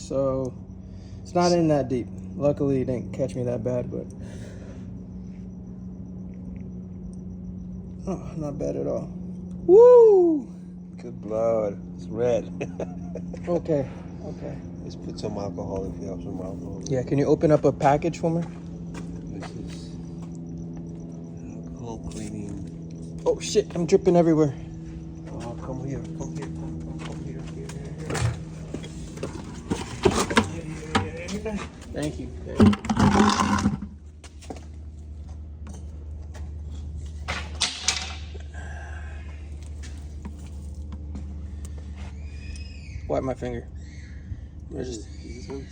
so it's not in that deep. Luckily, it didn't catch me that bad, but oh, not bad at all. Woo! Good blood. It's red. Okay. Let's put some alcohol if you have some alcohol. Yeah, can you open up a package for me? This is alcohol cleaning. Oh shit, I'm dripping everywhere. Oh, come here. Thank you. Wipe my finger. Is this one?